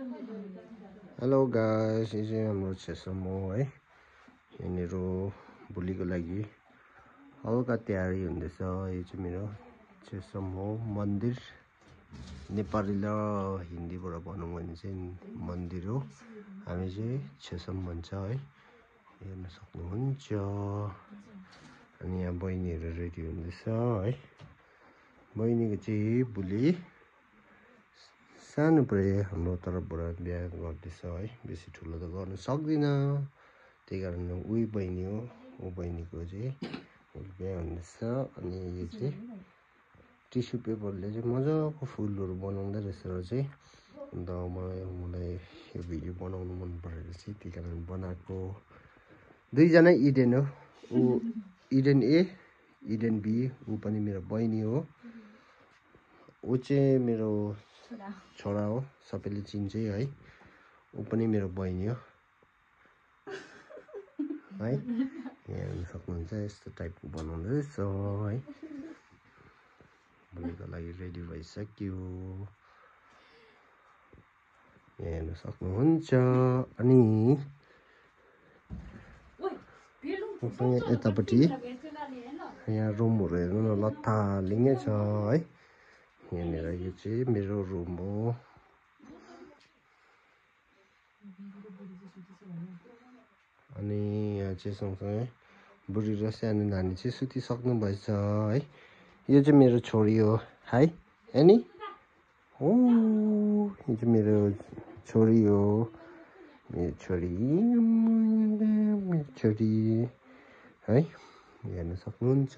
Hello guys, यो चाहिँ हाम्रो छेसम हो है। यहाँनिर भोलिको लागि हल्का तयारी हुँदैछ। यो चाहिँ मेरो छेसम हो, मन्दिर। नेपाली र हिन्दीबाट भनौँ भने चाहिँ मन्दिर हो, हामी चाहिँ छेसम भन्छ है। हेर्न सक्नुहुन्छ। अनि यहाँ बहिनीहरू रेडी हुँदैछ है। बहिनीको चाहिँ भोलि सानो परे हाम्रो तर्फबाट बिहा गर्दैछ है। बेसी ठुलो त गर्न सक्दिनँ, त्यही कारण उही बहिनी हो। ऊ बहिनीको चाहिँ बिहा हुँदैछ। अनि यो चाहिँ टिस्यु पेपरले चाहिँ मजाको फुलहरू बनाउँदै रहेछ र चाहिँ अन्त मलाई यो भिडियो बनाउनु मन परेर चाहिँ त्यही कारण बनाएको। दुईजना इडेन हो, ऊ इडेन ए, इडेन बी। ऊ पनि मेरो बहिनी हो। ऊ चाहिँ मेरो छोरा हो, सबैले चिन्छ है। ऊ पनि मेरो बहिनी हो है। यहाँ हेर्न सक्नुहुन्छ, यस्तो टाइपको बनाउँदैछ है। भोलिको लागि रेडी भइसक्यो, यहाँ हेर्न सक्नुहुन्छ। अनि यतापट्टि यहाँ रुमहरू हेर्नु न, लथालिङ्गै छ है। यहाँनिर यो चाहिँ मेरो रुम हो। अनि यहाँ चाहिँ सँगसँगै बुढी र सानो नानी चाहिँ सुतिसक्नु भएछ है। यो चाहिँ मेरो छोरी हो है, एनी हो। यो चाहिँ मेरो छोरी हो, मेरो छोरी है। हेर्न सक्नुहुन्छ।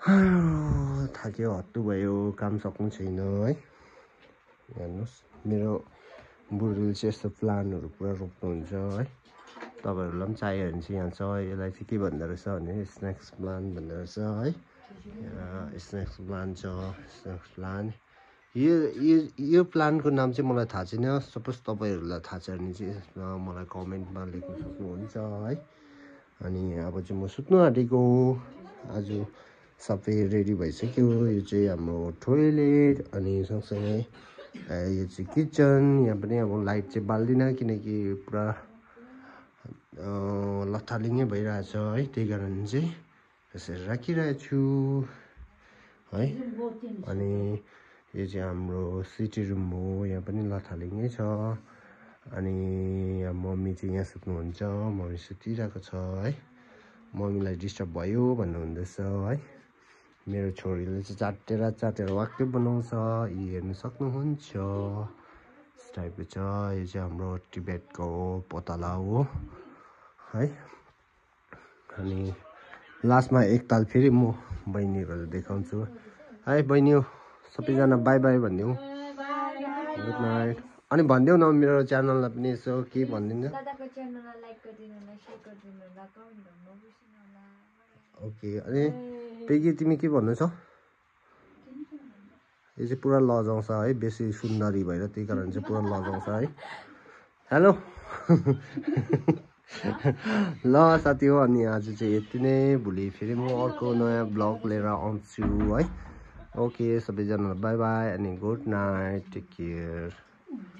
थाक्यो, हत्तु भयो, काम सक्नु छैन है। हेर्नुहोस्, मेरो बुढीले चाहिँ यस्तो प्लान्टहरू पुरा रोप्नुहुन्छ है। तपाईँहरूलाई पनि चाहियो भने चाहिँ यहाँ छ। यसलाई चाहिँ के भन्दो रहेछ भने स्नेक्स प्लान्ट भन्दो रहेछ है। स्नेक्स प्लान्ट छ, स्नेक्स प्लान्ट। यो प्लान्टको नाम चाहिँ मलाई थाहा छैन। सपोज तपाईँहरूलाई थाहा छ भने चाहिँ यसमा मलाई कमेन्टमा लेख्न सक्नुहुन्छ है। अनि अब चाहिँ म सुत्नु आँटेको। आज सबै रेडी भइसक्यो। यो चाहिँ हाम्रो टोइलेट अनि सँगसँगै यो चाहिँ किचन। यहाँ पनि अब लाइट चाहिँ बाल्दिनँ किनकि पुरा लथालिङ्गै भइरहेछ है। त्यही कारण चाहिँ यसरी राखिरहेको छु है। अनि यो चाहिँ हाम्रो सिटी रुम हो, यहाँ पनि लथालिङ्गै छ। अनि यहाँ मम्मी चाहिँ यहाँ सुत्नुहुन्छ, मम्मी सुतिरहेको छ है। मम्मीलाई डिस्टर्ब भयो भन्नुहुँदैछ है। मेरो छोरीले चाहिँ चाटेर वाक्कै बनाउँछ, यी हेर्न सक्नुहुन्छ। यस टाइपको छ। यो चाहिँ हाम्रो टिबेटको पोतला हो है। अनि लास्टमा एकताल फेरि म बहिनीहरू देखाउँछु है। बहिनी हो, सबैजना बाई बाई भनिदेऊ, गुड नाइट। अनि भनिदेऊ न मेरो च्यानललाई पनि यसो के भनिदिनु। ओके। अनि पेगी तिमी के भन्नु छ? यो चाहिँ पुरा लजाउँछ है, बेसी सुन्दरी भएर, त्यही कारण चाहिँ पुरा लजाउँछ है। हेलो ल साथी हो। अनि आज चाहिँ यति नै। भोलि फेरि म अर्को नयाँ ब्लग लिएर आउँछु है। ओके, सबैजनालाई बाई बाई अनि गुड नाइट, टेक केयर।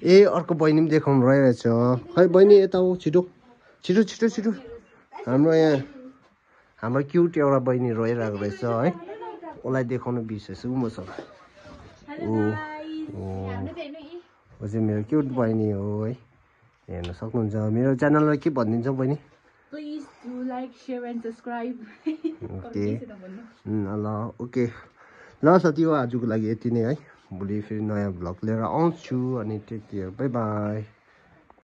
ए अर्को बहिनी पनि देखाउनु रहिरहेछ। खै बहिनी यता हो, छिटो छिटो छिटो छिटो। हाम्रो क्युट एउटा बहिनी रोइरहेको रहेछ है। उसलाई देखाउनु बिर्सेछु मसँग। ऊ चाहिँ मेरो क्युट बहिनी हो है। हेर्न सक्नुहुन्छ। मेरो च्यानललाई के भनिदिन्छ बहिनी? Please do like, share and subscribe. Okay ल, ओके ल साथी हो, आजको लागि यति नै है। भोलि फेरि नयाँ भ्लग लिएर आउँछु। अनि टेक केयर, बाई बाई।